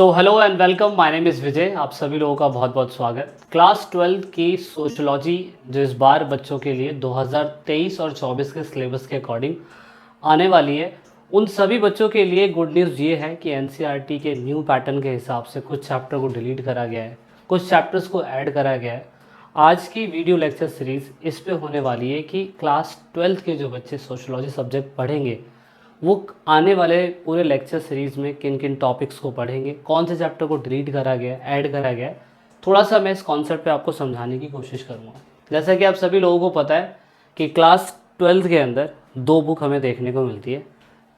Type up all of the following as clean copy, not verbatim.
Hello and welcome, my name is Vijay. आप सभी लोगों का बहुत बहुत स्वागत। क्लास 12 की सोशलॉजी जो इस बार बच्चों के लिए 2023 और 24 के सिलेबस के अकॉर्डिंग आने वाली है, उन सभी बच्चों के लिए गुड न्यूज़ ये है कि एनसीईआरटी के न्यू पैटर्न के हिसाब से कुछ चैप्टर को डिलीट करा गया है, कुछ चैप्टर्स को ऐड करा गया है। आज की वीडियो लेक्चर सीरीज़ इस पे होने वाली है कि क्लास 12 के जो बच्चे सोशलॉजी सब्जेक्ट पढ़ेंगे वो आने वाले पूरे लेक्चर सीरीज़ में किन किन टॉपिक्स को पढ़ेंगे, कौन से चैप्टर को डिलीट करा गया, ऐड करा गया। थोड़ा सा मैं इस कॉन्सेप्ट पे आपको समझाने की कोशिश करूँगा। जैसा कि आप सभी लोगों को पता है कि क्लास 12 के अंदर दो बुक हमें देखने को मिलती है।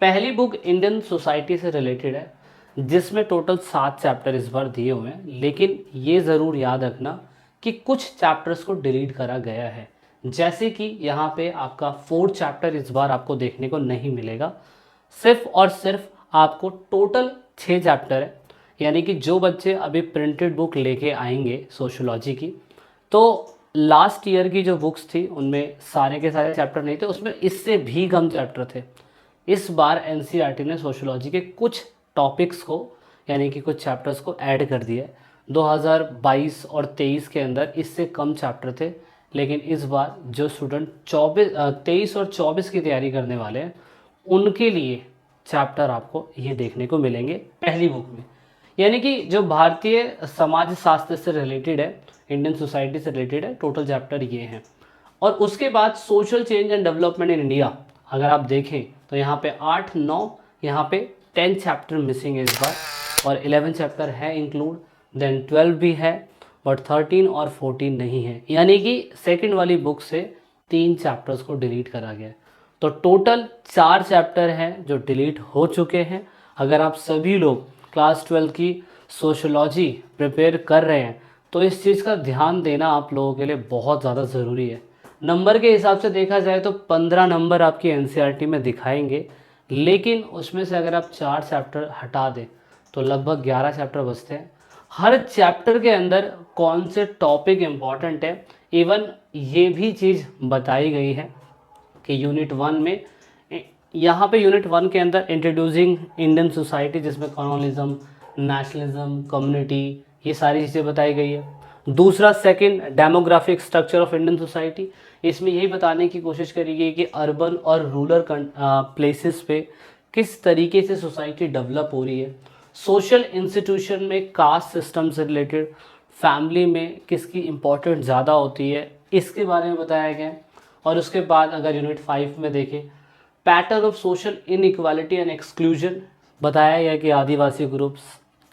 पहली बुक इंडियन सोसाइटी से रिलेटेड है, जिसमें टोटल 7 चैप्टर इस बार दिए हुए हैं, लेकिन ये ज़रूर याद रखना कि कुछ चैप्टर्स को डिलीट करा गया है। जैसे कि यहाँ पे आपका 4th चैप्टर इस बार आपको देखने को नहीं मिलेगा। सिर्फ और सिर्फ आपको टोटल 6 चैप्टर है, यानी कि जो बच्चे अभी प्रिंटेड बुक लेके आएंगे सोशोलॉजी की, तो लास्ट ईयर की जो बुक्स थी उनमें सारे के सारे चैप्टर नहीं थे, उसमें इससे भी कम चैप्टर थे। इस बार एनसीईआरटी ने सोशोलॉजी के कुछ टॉपिक्स को, यानी कि कुछ चैप्टर्स को ऐड कर दिया है। 2022 और 23 के अंदर इससे कम चैप्टर थे, लेकिन इस बार जो स्टूडेंट 23 और 24 की तैयारी करने वाले हैं उनके लिए चैप्टर आपको ये देखने को मिलेंगे पहली बुक में। यानी कि जो भारतीय समाज शास्त्र से रिलेटेड है, इंडियन सोसाइटी से रिलेटेड है, टोटल चैप्टर ये हैं। और उसके बाद social change and development in India अगर आप देखें तो यहाँ पे 8, 9, यहाँ पे 10 चैप्टर मिसिंग है इस बार, और 11 चैप्टर है इंक्लूड, देन 12 भी है, बट 13 और 14 नहीं है। यानी कि सेकंड वाली बुक से 3 चैप्टर्स को डिलीट करा गया है। तो टोटल 4 चैप्टर हैं जो डिलीट हो चुके हैं। अगर आप सभी लोग क्लास 12 की सोशोलॉजी प्रिपेयर कर रहे हैं तो इस चीज़ का ध्यान देना आप लोगों के लिए बहुत ज़्यादा ज़रूरी है। नंबर के हिसाब से देखा जाए तो 15 नंबर आपकी एनसीईआरटी में दिखाएंगे, लेकिन उसमें से अगर आप 4 चैप्टर हटा दें तो लगभग 11 चैप्टर बचते हैं। हर चैप्टर के अंदर कौन से टॉपिक इम्पॉर्टेंट है, इवन ये भी चीज़ बताई गई है कि यूनिट 1 में, यहाँ पे यूनिट 1 के अंदर इंट्रोड्यूसिंग इंडियन सोसाइटी, जिसमें कॉलोनिज्म, नेशनलिज्म, कम्युनिटी, ये सारी चीज़ें बताई गई है। दूसरा second demographic structure of Indian society, इसमें यही बताने की कोशिश करी गई कि अर्बन और रूरल प्लेसेस पे किस तरीके से सोसाइटी डेवलप हो रही है। सोशल इंस्टीट्यूशन में कास्ट सिस्टम से रिलेटेड, फैमिली में किसकी इम्पोर्टेंट ज़्यादा होती है, इसके बारे में बताया गया है। और उसके बाद अगर यूनिट 5 में देखें, pattern of social inequality and exclusion, बताया गया कि आदिवासी ग्रुप्स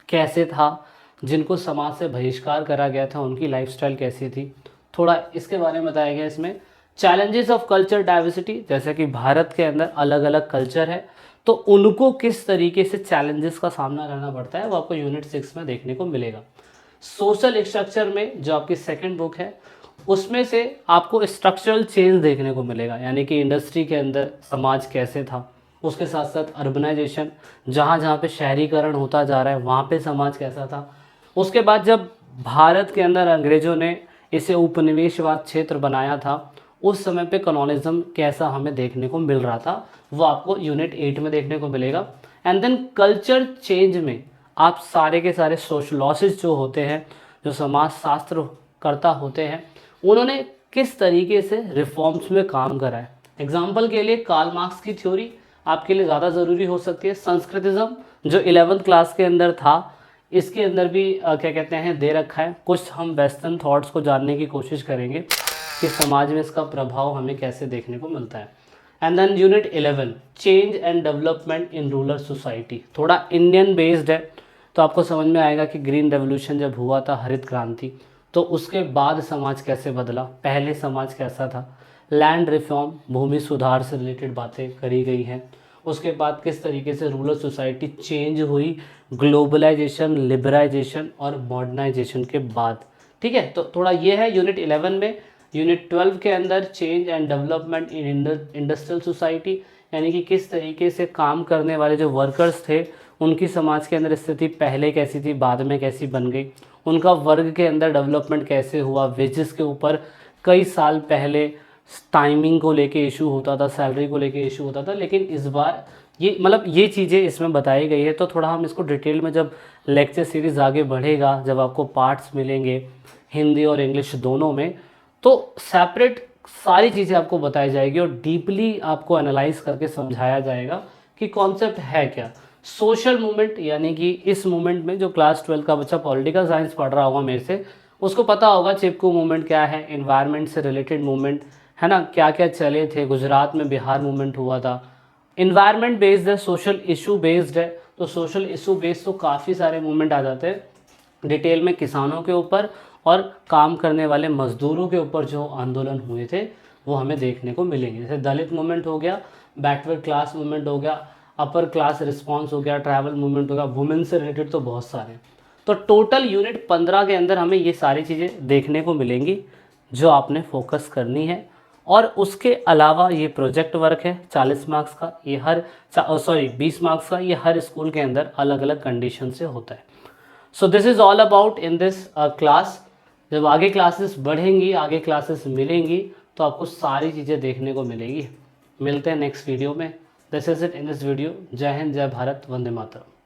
कैसे था, जिनको समाज से बहिष्कार करा गया था, उनकी लाइफस्टाइल कैसी थी, थोड़ा इसके बारे में बताया गया। इसमें चैलेंजेस ऑफ कल्चर डाइवर्सिटी, जैसे कि भारत के अंदर अलग अलग कल्चर है तो उनको किस तरीके से चैलेंजेस का सामना करना पड़ता है, वो आपको यूनिट 6 में देखने को मिलेगा। सोशल स्ट्रक्चर में जो आपकी सेकंड बुक है उसमें से आपको स्ट्रक्चरल चेंज देखने को मिलेगा, यानी कि इंडस्ट्री के अंदर समाज कैसे था, उसके साथ साथ अर्बनाइजेशन, जहाँ जहाँ पे शहरीकरण होता जा रहा है वहाँ पे समाज कैसा था। उसके बाद जब भारत के अंदर अंग्रेज़ों ने इसे उपनिवेशवाद क्षेत्र बनाया था, उस समय पे कॉलोनिज्म कैसा हमें देखने को मिल रहा था, वो आपको यूनिट 8 में देखने को मिलेगा। एंड देन कल्चर चेंज में आप सारे के सारे सोशलॉजिस्ट जो होते हैं, जो समाज शास्त्र करता होते हैं, उन्होंने किस तरीके से रिफॉर्म्स में काम करा है। एग्जाम्पल के लिए कार्ल मार्क्स की थ्योरी आपके लिए ज़्यादा ज़रूरी हो सकती है। संस्कृतिज्म जो 11th क्लास के अंदर था, इसके अंदर भी क्या कहते हैं दे रखा है। कुछ हम वेस्टर्न थॉट्स को जानने की कोशिश करेंगे कि समाज में इसका प्रभाव हमें कैसे देखने को मिलता है। And then unit 11 change and development in rural society, थोड़ा इंडियन बेस्ड है, तो आपको समझ में आएगा कि ग्रीन रेवोल्यूशन जब हुआ था, हरित क्रांति, तो उसके बाद समाज कैसे बदला, पहले समाज कैसा था। लैंड रिफॉर्म, भूमि सुधार से रिलेटेड बातें करी गई हैं। उसके बाद किस तरीके से रूरल सोसाइटी चेंज हुई ग्लोबलाइजेशन, लिबराइजेशन और मॉडर्नाइजेशन के बाद। ठीक है, तो थोड़ा ये है यूनिट 11 में। यूनिट 12 के अंदर change and development in industrial society, यानी कि किस तरीके से काम करने वाले जो वर्कर्स थे उनकी समाज के अंदर स्थिति पहले कैसी थी, बाद में कैसी बन गई, उनका वर्ग के अंदर डेवलपमेंट कैसे हुआ, वेजेस के ऊपर कई साल पहले टाइमिंग को लेके इशू होता था, सैलरी को लेके इशू होता था, लेकिन इस बार ये मतलब ये चीज़ें इसमें बताई गई है। तो थोड़ा हम इसको डिटेल में, जब लेक्चर सीरीज़ आगे बढ़ेगा, जब आपको पार्ट्स मिलेंगे हिंदी और इंग्लिश दोनों में, तो सेपरेट सारी चीज़ें आपको बताई जाएगी और डीपली आपको एनालाइज करके समझाया जाएगा कि कॉन्सेप्ट है क्या। सोशल मूवमेंट, यानी कि इस मूवमेंट में जो क्लास 12 का बच्चा पॉलिटिकल साइंस पढ़ रहा होगा मेरे से, उसको पता होगा चिपकू मूवमेंट क्या है, इन्वायरमेंट से रिलेटेड मूवमेंट है ना, क्या क्या चले थे, गुजरात में बिहार मूवमेंट हुआ था। इन्वायरमेंट बेस्ड है, सोशल इशू बेस्ड है, तो सोशल इशू बेस्ड तो काफ़ी सारे मूवमेंट आ जाते हैं डिटेल में, किसानों के ऊपर और काम करने वाले मजदूरों के ऊपर जो आंदोलन हुए थे वो हमें देखने को मिलेंगे। जैसे दलित मूवमेंट हो गया, बैकवर्ड क्लास मूवमेंट हो गया, अपर क्लास रिस्पांस हो गया, ट्रैवल मूवमेंट हो गया, वुमेन से रिलेटेड तो बहुत सारे। तो टोटल यूनिट 15 के अंदर हमें ये सारी चीज़ें देखने को मिलेंगी जो आपने फोकस करनी है। और उसके अलावा ये प्रोजेक्ट वर्क है 40 मार्क्स का, ये हर 20 मार्क्स का, ये हर स्कूल के अंदर अलग अलग कंडीशन से होता है। So this is all about in this class. जब आगे क्लासेस बढ़ेंगी, आगे क्लासेस मिलेंगी, तो आपको सारी चीज़ें देखने को मिलेगी। मिलते हैं नेक्स्ट वीडियो में। This is it in this video. जय हिंद, जय भारत, वंदे मातरम।